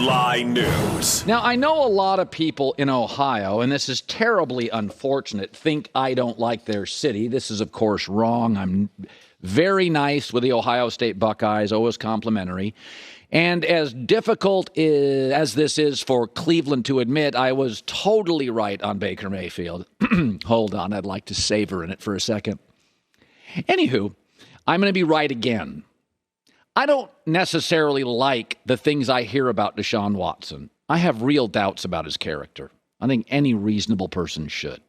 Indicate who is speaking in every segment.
Speaker 1: Headline News.
Speaker 2: Now, I know a lot of people in Ohio, and this is terribly unfortunate, think I don't like their city. This is, of course, wrong. I'm very nice with the Ohio State Buckeyes, always complimentary. And as difficult as this is for Cleveland to admit, I was totally right on Baker Mayfield. Hold on, I'd like to savor in it for a second. Anywho, I'm going to be right again. I don't necessarily like the things I hear about Deshaun Watson. I have real doubts about his character. I think any reasonable person should.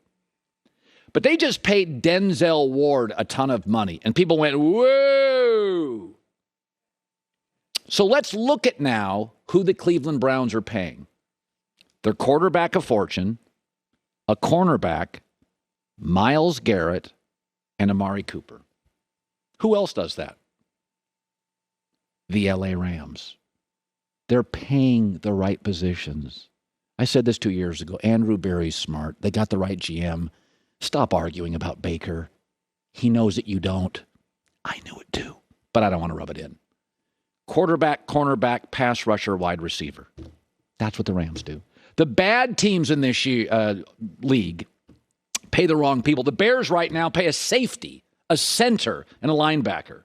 Speaker 2: But they just paid Denzel Ward a ton of money, and people went, whoa. So let's look at now who the Cleveland Browns are paying. Their quarterback a fortune, a cornerback, Myles Garrett, and Amari Cooper. Who else does that? The LA Rams. They're paying the right positions. I said this 2 years ago. Andrew Berry's smart. They got the right GM. Stop arguing about Baker. He knows that you don't. I knew it too, but I don't want to rub it in. Quarterback, cornerback, pass rusher, wide receiver. That's what the Rams do. The bad teams in this league pay the wrong people. The Bears right now pay a safety, a center, and a linebacker.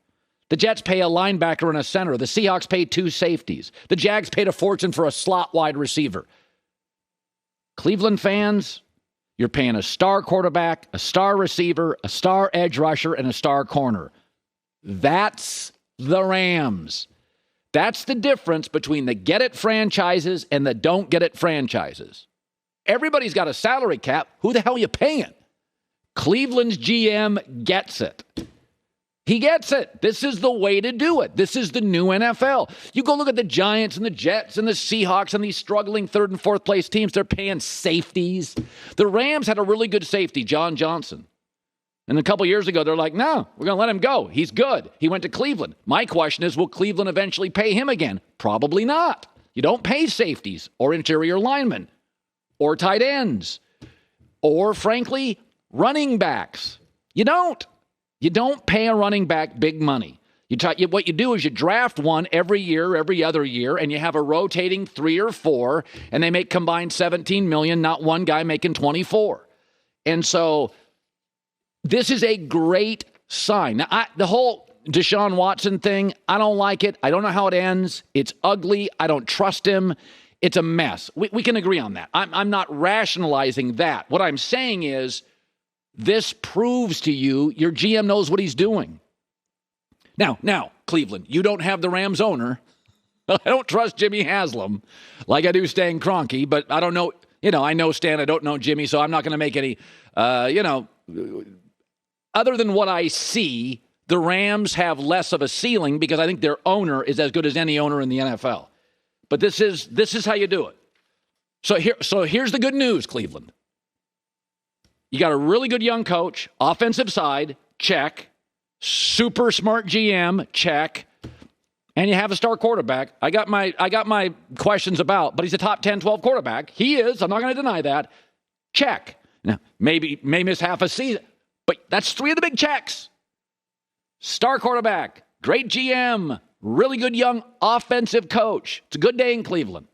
Speaker 2: The Jets pay a linebacker and a center. The Seahawks pay 2 safeties. The Jags paid a fortune for a slot wide receiver. Cleveland fans, you're paying a star quarterback, a star receiver, a star edge rusher, and a star corner. That's the Rams. That's the difference between the get-it franchises and the don't-get-it franchises. Everybody's got a salary cap. Who the hell are you paying? Cleveland's GM gets it. He gets it. This is the way to do it. This is the new NFL. You go look at the Giants and the Jets and the Seahawks and these struggling third and fourth place teams. They're paying safeties. The Rams had a really good safety, John Johnson. And a couple years ago, they're like, no, we're going to let him go. He's good. He went to Cleveland. My question is, will Cleveland eventually pay him again? Probably not. You don't pay safeties or interior linemen or tight ends or, frankly, running backs. You don't. You don't pay a running back big money. What you do is you draft one every year, every other year, and you have a rotating 3 or 4, and they make combined $17 million, not one guy making 24. And so this is a great sign. Now, the whole Deshaun Watson thing, I don't like it. I don't know how it ends. It's ugly. I don't trust him. It's a mess. We can agree on that. I'm not rationalizing that. What I'm saying is this proves to you your GM knows what he's doing. Now, Cleveland, you don't have the Rams owner. I don't trust Jimmy Haslam like I do Stan Kroenke, but I don't know. I know Stan. I don't know Jimmy, so I'm not going to make any, other than what I see, the Rams have less of a ceiling because I think their owner is as good as any owner in the NFL. But this is how you do it. So here's the good news, Cleveland. You got a really good young coach, offensive side, check. Super smart GM, check. And you have a star quarterback. I got my questions about, but he's a top 10, 12 quarterback. He is. I'm not going to deny that. Check. Now, may miss half a season, but that's 3 of the big checks. Star quarterback, great GM, really good young offensive coach. It's a good day in Cleveland.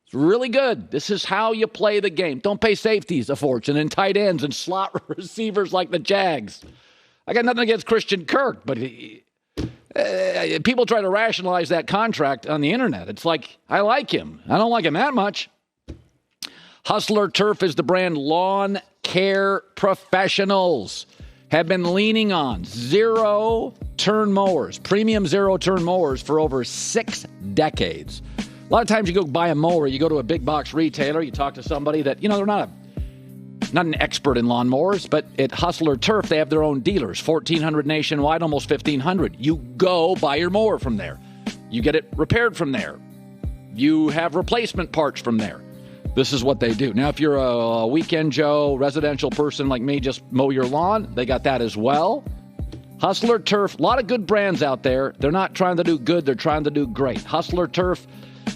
Speaker 2: It's really good. This is how you play the game. Don't pay safeties a fortune and tight ends and slot receivers like the Jags. I got nothing against Christian Kirk, but people try to rationalize that contract on the internet. It's like, I like him. I don't like him that much. Hustler Turf is the brand lawn care professionals have been leaning on zero-turn mowers, premium zero-turn mowers for over 6 decades. A lot of times you go buy a mower, you go to a big box retailer, you talk to somebody that, they're not an expert in lawnmowers, but at Hustler Turf, they have their own dealers, 1,400 nationwide, almost 1,500. You go buy your mower from there. You get it repaired from there. You have replacement parts from there. This is what they do. Now, if you're a weekend Joe, residential person like me, just mow your lawn, they got that as well. Hustler Turf, a lot of good brands out there. They're not trying to do good, they're trying to do great. Hustler Turf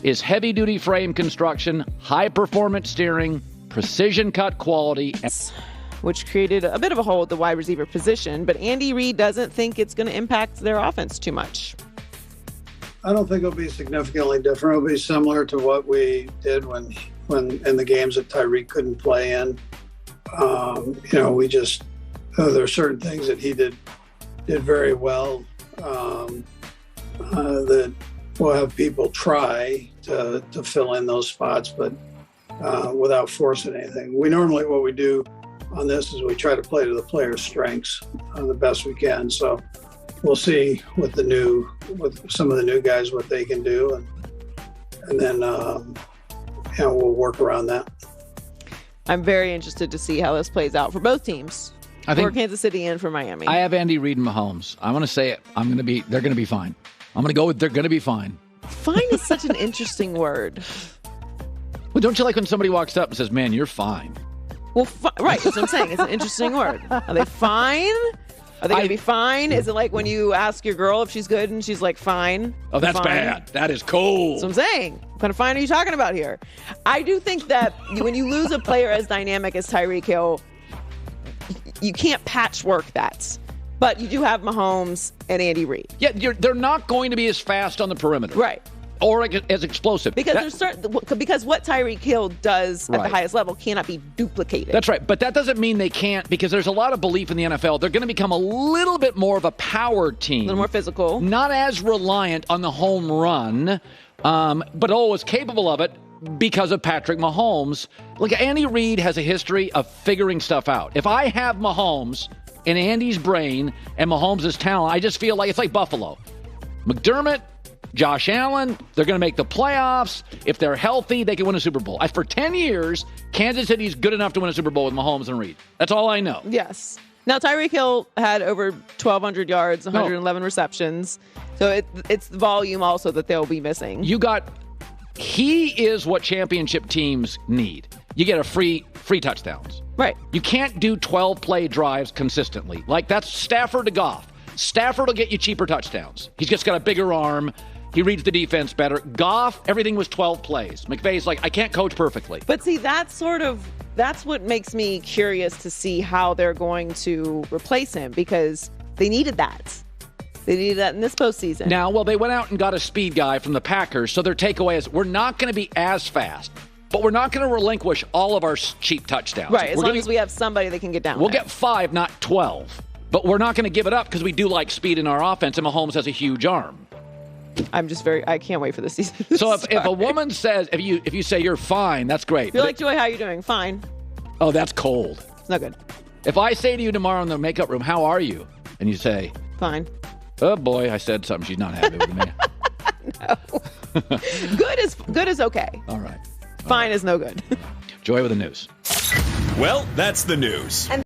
Speaker 2: is heavy-duty frame construction, high-performance steering, precision cut quality,
Speaker 3: which created a bit of a hole at the wide receiver position, but Andy Reid doesn't think it's going to impact their offense too much.
Speaker 1: I don't think it'll be significantly different. It'll be similar to what we did when in the games that Tyreek couldn't play in. We just there are certain things that he did very well that we'll have people try to fill in those spots, but without forcing anything. What we do on this is we try to play to the players' strengths the best we can. So we'll see with some of the new guys what they can do, and then we'll work around that.
Speaker 3: I'm very interested to see how this plays out for both teams.
Speaker 2: I think
Speaker 3: for Kansas City and for Miami.
Speaker 2: I have Andy Reid and Mahomes. I want to say it. They're going to be fine. I'm going to go with they're going to be fine.
Speaker 3: Fine is such an interesting word.
Speaker 2: Well, don't you like when somebody walks up and says, "Man, you're fine"?
Speaker 3: Well, right. That's what I'm saying. It's an interesting word. Are they fine? Are they going to be fine? Is it like when you ask your girl if she's good and she's like, fine?
Speaker 2: Oh, that's
Speaker 3: fine?
Speaker 2: bad. That is cool.
Speaker 3: That's what I'm saying. What kind of fine are you talking about here? I do think that when you lose a player as dynamic as Tyreek Hill, you can't patchwork that. But you do have Mahomes and Andy Reid.
Speaker 2: Yeah, they're not going to be as fast on the perimeter.
Speaker 3: Right.
Speaker 2: Or as explosive.
Speaker 3: Because because what Tyreek Hill does at the highest level cannot be duplicated.
Speaker 2: That's right. But that doesn't mean they can't, because there's a lot of belief in the NFL. They're going to become a little bit more of a power team.
Speaker 3: A little more physical.
Speaker 2: Not as reliant on the home run, but always capable of it because of Patrick Mahomes. Look, Andy Reid has a history of figuring stuff out. If I have Mahomes in Andy's brain and Mahomes' talent, I just feel like it's like Buffalo. McDermott, Josh Allen, they're going to make the playoffs. If they're healthy, they can win a Super Bowl. For 10 years, Kansas City's good enough to win a Super Bowl with Mahomes and Reid. That's all I know.
Speaker 3: Yes. Now, Tyreek Hill had over 1,200 yards, 111 receptions. So it's the volume also that they'll be missing.
Speaker 2: He is what championship teams need. You get a free touchdowns.
Speaker 3: Right.
Speaker 2: You can't do 12-play drives consistently. Like, that's Stafford to Goff. Stafford will get you cheaper touchdowns. He's just got a bigger arm. He reads the defense better. Goff, everything was 12 plays. McVay's like, I can't coach perfectly.
Speaker 3: But see, that's what makes me curious to see how they're going to replace him, because they needed that. They needed that in this postseason.
Speaker 2: Now, well, they went out and got a speed guy from the Packers, so their takeaway is we're not going to be as fast, but we're not going to relinquish all of our cheap touchdowns.
Speaker 3: Right, as long as we have somebody that can get down.
Speaker 2: We'll get 5, not 12. But we're not going to give it up because we do like speed in our offense, and Mahomes has a huge arm.
Speaker 3: I can't wait for the season.
Speaker 2: So if a woman says, if you say you're fine, that's great.
Speaker 3: You're like, Joy, how are you doing? Fine.
Speaker 2: Oh, that's cold.
Speaker 3: It's not good.
Speaker 2: If I say to you tomorrow in the makeup room, how are you? And you say,
Speaker 3: fine.
Speaker 2: Oh boy, I said something. She's not happy with me.
Speaker 3: No. Good is okay.
Speaker 2: All right.
Speaker 3: Fine is no good.
Speaker 2: Joy with the news.
Speaker 4: Well, that's the news.